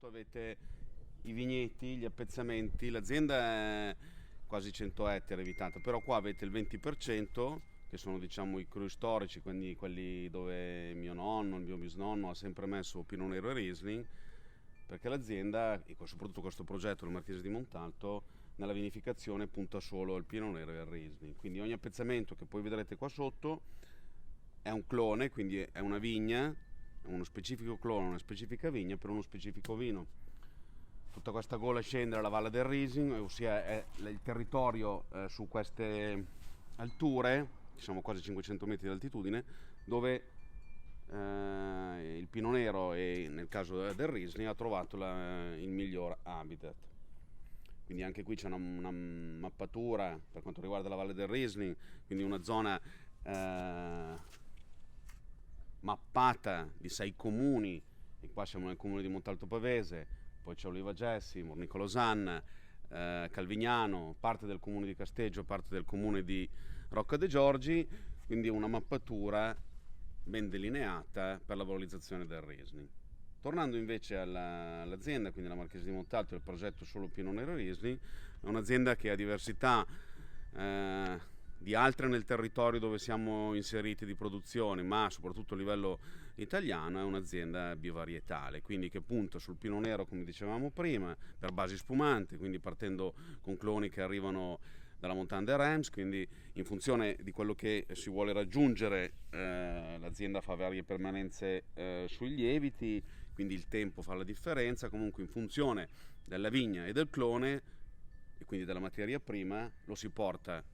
sotto avete i vigneti, gli appezzamenti, l'azienda è quasi 100 ettari evitata, però qua avete il 20% che sono diciamo i cru storici, quindi quelli dove mio nonno, il mio bisnonno ha sempre messo Pinot Nero e Riesling, perché l'azienda, e soprattutto questo progetto del Marchese di Montalto, nella vinificazione punta solo al Pinot Nero e al Riesling. Quindi ogni appezzamento che poi vedrete qua sotto è un clone, quindi è una vigna, uno specifico clone, una specifica vigna per uno specifico vino. Tutta questa gola scende alla Valle del Rising, ossia è il territorio su queste alture, diciamo quasi 500 metri di altitudine, dove il Pinot Nero e nel caso del Riesling ha trovato il miglior habitat. Quindi anche qui c'è una mappatura per quanto riguarda la Valle del Riesling, quindi una zona mappata di 6 comuni, e qua siamo nel comune di Montalto Pavese, poi c'è Oliva Gessi, Mornicolo Osanna, Calvignano, parte del comune di Casteggio, parte del comune di Rocca de Giorgi, quindi una mappatura ben delineata per la valorizzazione del Riesling. Tornando invece all'azienda, quindi la Marchese di Montalto, il progetto solo Pinot Nero Riesling, è un'azienda che ha diversità di altre nel territorio dove siamo inseriti di produzione, ma soprattutto a livello italiano è un'azienda bivarietale, quindi che punta sul Pinot Nero, come dicevamo prima, per basi spumanti, quindi partendo con cloni che arrivano dalla Montane de Reims, quindi in funzione di quello che si vuole raggiungere l'azienda fa varie permanenze sui lieviti, quindi il tempo fa la differenza, comunque in funzione della vigna e del clone e quindi della materia prima lo si porta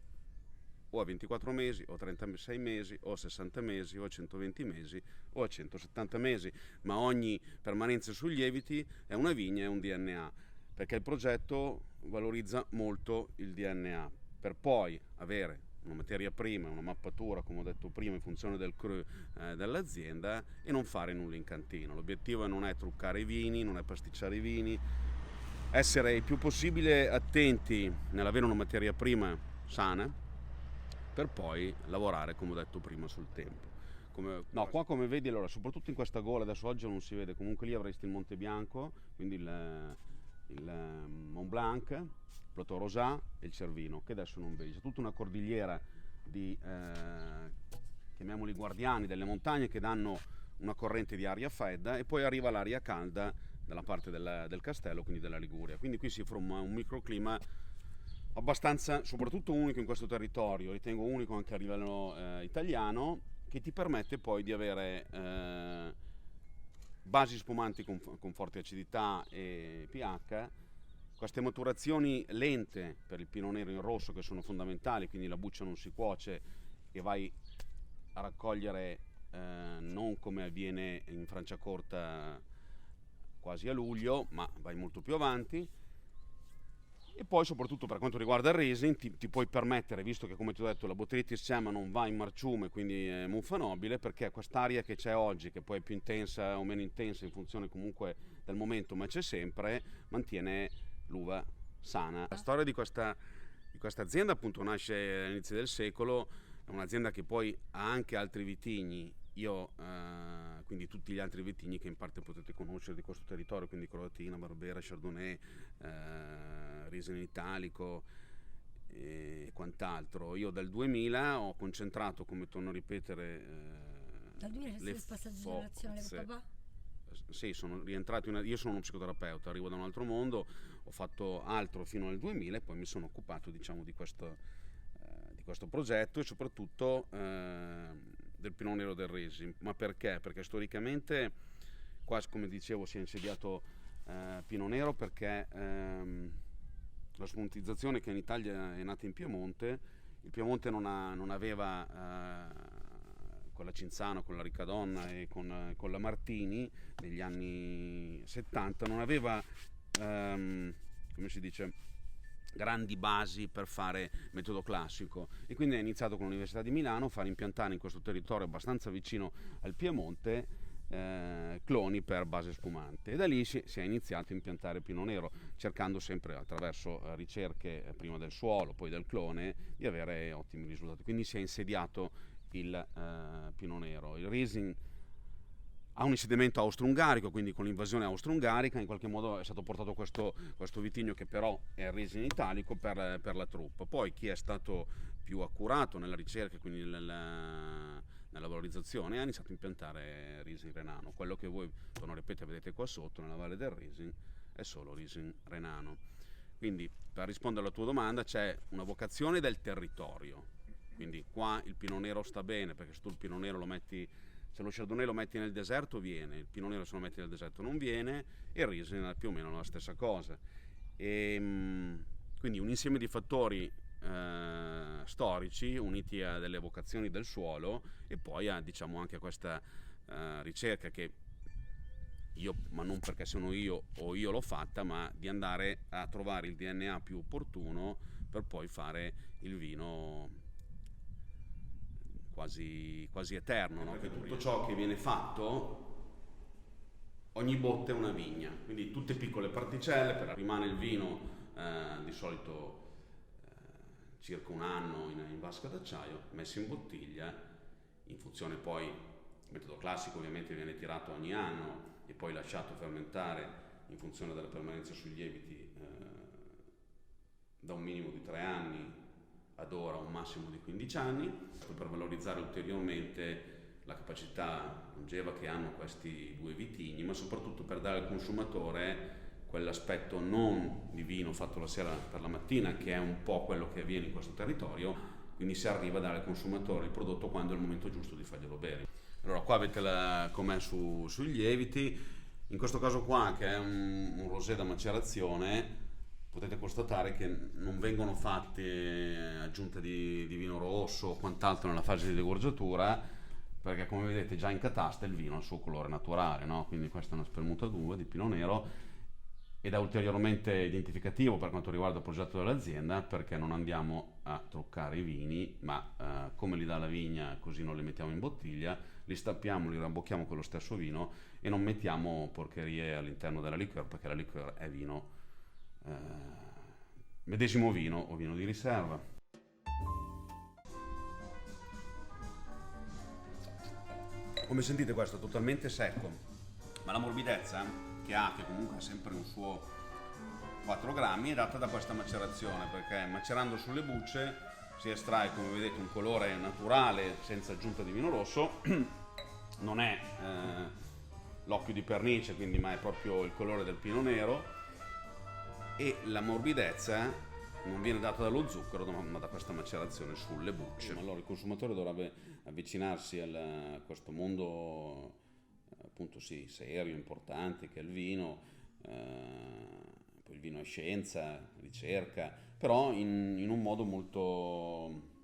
o a 24 mesi, o a 36 mesi, o a 60 mesi, o a 120 mesi, o a 170 mesi, ma ogni permanenza sui lieviti è una vigna e un DNA, perché il progetto valorizza molto il DNA, per poi avere una materia prima, una mappatura, come ho detto prima, in funzione del cru dell'azienda e non fare nulla in cantina. L'obiettivo non è truccare i vini, non è pasticciare i vini, essere il più possibile attenti nell'avere una materia prima sana, per poi lavorare, come ho detto prima, sul tempo. No, qua come vedi, allora, soprattutto in questa gola, adesso oggi non si vede, comunque lì avresti il Monte Bianco, quindi il Mont Blanc, il Plateau Rosat e il Cervino, che adesso non vedi. C'è tutta una cordigliera di, chiamiamoli guardiani delle montagne, che danno una corrente di aria fredda e poi arriva l'aria calda dalla parte del castello, quindi della Liguria. Quindi qui si forma un microclima abbastanza, soprattutto unico in questo territorio, ritengo unico anche a livello italiano, che ti permette poi di avere basi spumanti con forte acidità e pH, queste maturazioni lente per il Pinot Nero in rosso che sono fondamentali, quindi la buccia non si cuoce e vai a raccogliere non come avviene in Franciacorta quasi a luglio, ma vai molto più avanti. E poi soprattutto per quanto riguarda il Riesling ti puoi permettere, visto che come ti ho detto la Botrytis Cema non va in marciume, quindi è muffa nobile, perché quest'aria che c'è oggi, che poi è più intensa o meno intensa in funzione comunque del momento, ma c'è sempre, mantiene l'uva sana. La storia di questa azienda appunto nasce all'inizio del secolo, è un'azienda che poi ha anche altri vitigni. Io, quindi tutti gli altri vitigni che in parte potete conoscere di questo territorio, quindi Croatina, Barbera, Chardonnay, Riesling Italico e quant'altro. Io dal 2000 ho concentrato, come torno a ripetere, Dal 2000 c'è stato il passaggio generazionale con papà? Sì, sono rientrato io sono uno psicoterapeuta, arrivo da un altro mondo, ho fatto altro fino al 2000 e poi mi sono occupato, diciamo, di questo progetto e soprattutto del Pinot Nero del Riesling. Ma perché? Perché storicamente qua, come dicevo, si è insediato Pinot Nero perché la smontizzazione che in Italia è nata in Piemonte, il Piemonte non aveva con la Cinzano, con la Riccadonna e con la Martini negli anni 70 non aveva come si dice, grandi basi per fare metodo classico, e quindi ha iniziato con l'Università di Milano a far impiantare in questo territorio abbastanza vicino al Piemonte cloni per base spumante, e da lì si è iniziato a impiantare Pinot Nero, cercando sempre attraverso ricerche prima del suolo, poi del clone, di avere ottimi risultati. Quindi si è insediato il Pinot Nero. Il Riesling ha un insediamento austro-ungarico, quindi con l'invasione austro-ungarica in qualche modo è stato portato questo vitigno, che però è il Riesling italico, per la truppa. Poi chi è stato più accurato nella ricerca, quindi nella valorizzazione, ha iniziato a impiantare Riesling Renano. Quello che voi, torno a ripetere, vedete qua sotto nella Valle del Riesling è solo Riesling Renano. Quindi, per rispondere alla tua domanda, c'è una vocazione del territorio. Quindi qua il Pinot Nero sta bene, perché se tu il Pinot Nero lo metti, se lo Chardonnay lo metti nel deserto viene, il Pinot Nero se lo metti nel deserto non viene, e il Riesling è più o meno la stessa cosa. Quindi un insieme di fattori storici uniti a delle vocazioni del suolo, e poi a, diciamo, anche a questa ricerca che io, ma non perché sono io o io l'ho fatta, ma di andare a trovare il DNA più opportuno per poi fare il vino quasi eterno, no? Perché tutto ciò che viene fatto, ogni botte è una vigna, quindi tutte piccole particelle, rimane il vino di solito circa un anno in vasca d'acciaio, messo in bottiglia, in funzione poi, il metodo classico ovviamente viene tirato ogni anno e poi lasciato fermentare in funzione della permanenza sui lieviti da un minimo di 3 anni ad ora un massimo di 15 anni, per valorizzare ulteriormente la capacità longeva che hanno questi due vitigni, ma soprattutto per dare al consumatore quell'aspetto non di vino fatto la sera per la mattina, che è un po' quello che avviene in questo territorio. Quindi si arriva a dare al consumatore il prodotto quando è il momento giusto di farglielo bere. Allora qua avete com'è sui lieviti. In questo caso qua, che è un rosé da macerazione, potete constatare che non vengono fatte aggiunte di vino rosso o quant'altro nella fase di degorgiatura, perché come vedete già in catasta il vino ha il suo colore naturale, no? Quindi questa è una spermuta d'uva di Pinot Nero, ed è ulteriormente identificativo per quanto riguarda il progetto dell'azienda, perché non andiamo a truccare i vini, ma come li dà la vigna così non li mettiamo in bottiglia, li stappiamo, li rabbocchiamo con lo stesso vino e non mettiamo porcherie all'interno della liqueur, perché la liqueur è vino, medesimo vino o vino di riserva. Come sentite, questo è totalmente secco, ma la morbidezza che comunque ha sempre un suo 4 grammi, è data da questa macerazione, perché macerando sulle bucce si estrae, come vedete, un colore naturale senza aggiunta di vino rosso. Non è l'occhio di pernice, quindi, ma è proprio il colore del Pinot Nero, e la morbidezza non viene data dallo zucchero, ma da questa macerazione sulle bucce. Allora il consumatore dovrebbe avvicinarsi a questo mondo appunto sì, serio, importante, che è il vino. Poi il vino è scienza, ricerca, però in un modo molto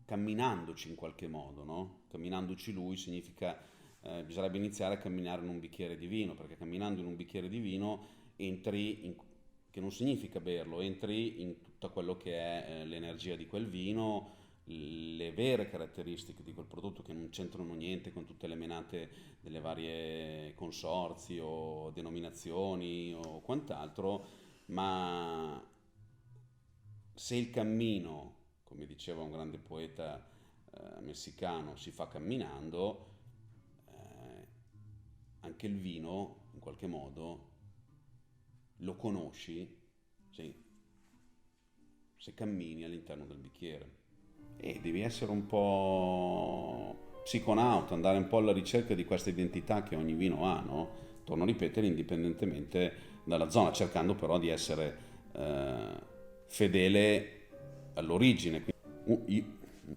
camminandoci in qualche modo, no? Camminandoci lui significa bisognerebbe iniziare a camminare in un bicchiere di vino, perché camminando in un bicchiere di vino entri che non significa berlo, entri in tutta quello che è l'energia di quel vino, le vere caratteristiche di quel prodotto, che non c'entrano niente con tutte le menate delle varie consorzi o denominazioni o quant'altro, ma se il cammino, come diceva un grande poeta messicano, si fa camminando, anche il vino in qualche modo lo conosci se cammini all'interno del bicchiere. E devi essere un po' psiconauta, andare un po' alla ricerca di questa identità che ogni vino ha, no? Torno a ripetere, indipendentemente dalla zona, cercando però di essere fedele all'origine.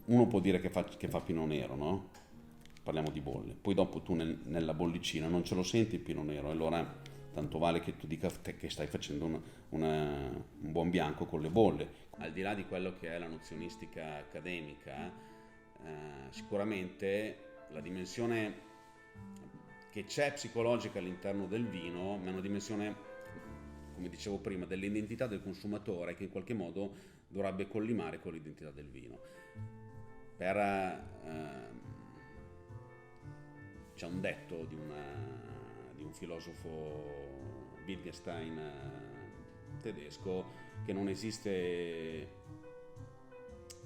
Uno può dire che fa Pinot Nero, no? Parliamo di bolle, poi dopo tu nella bollicina non ce lo senti il Pinot Nero, allora tanto vale che tu dica te che stai facendo un buon bianco con le bolle. Al di là di quello che è la nozionistica accademica, sicuramente la dimensione che c'è psicologica all'interno del vino, ma è una dimensione, come dicevo prima, dell'identità del consumatore, che in qualche modo dovrebbe collimare con l'identità del vino. C'è un detto di un filosofo Wittgenstein tedesco, che non esiste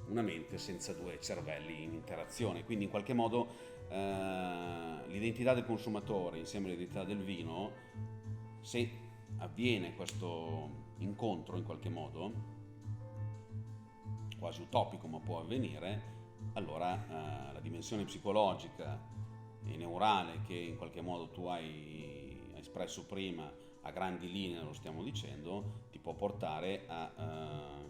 una mente senza due cervelli in interazione, quindi in qualche modo l'identità del consumatore insieme all'identità del vino, se avviene questo incontro in qualche modo, quasi utopico ma può avvenire, allora la dimensione psicologica e neurale che in qualche modo tu hai espresso prima a grandi linee, lo stiamo dicendo, ti può portare ad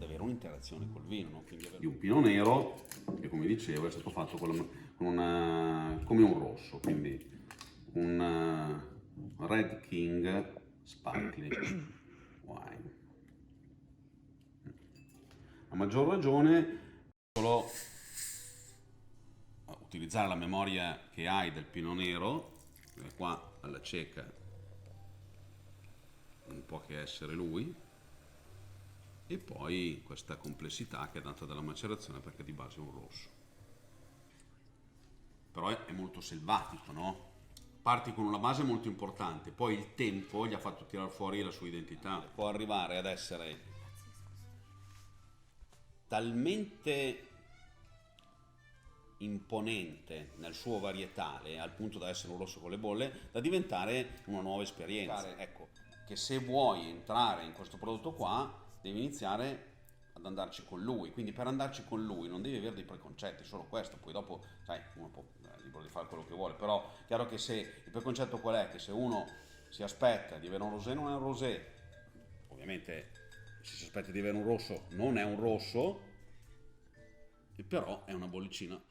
avere un'interazione col vino, no? Quindi di un Pinot Nero che, come dicevo, è stato fatto come un rosso, quindi un Red King Sparkling Wine. A maggior ragione solo utilizzare la memoria che hai del Pinot Nero, qua alla cieca non può che essere lui, e poi questa complessità che è data dalla macerazione, perché di base è un rosso, però è molto selvatico, no? Parti con una base molto importante, poi il tempo gli ha fatto tirare fuori la sua identità, può arrivare ad essere talmente imponente nel suo varietale al punto da essere un rosso con le bolle, da diventare una nuova esperienza. Ecco, che se vuoi entrare in questo prodotto qua devi iniziare ad andarci con lui, quindi per andarci con lui non devi avere dei preconcetti, solo questo, poi dopo sai, uno può libero di fare quello che vuole, però è chiaro che se il preconcetto qual è? Che se uno si aspetta di avere un rosé non è un rosé, ovviamente se si aspetta di avere un rosso non è un rosso, però è una bollicina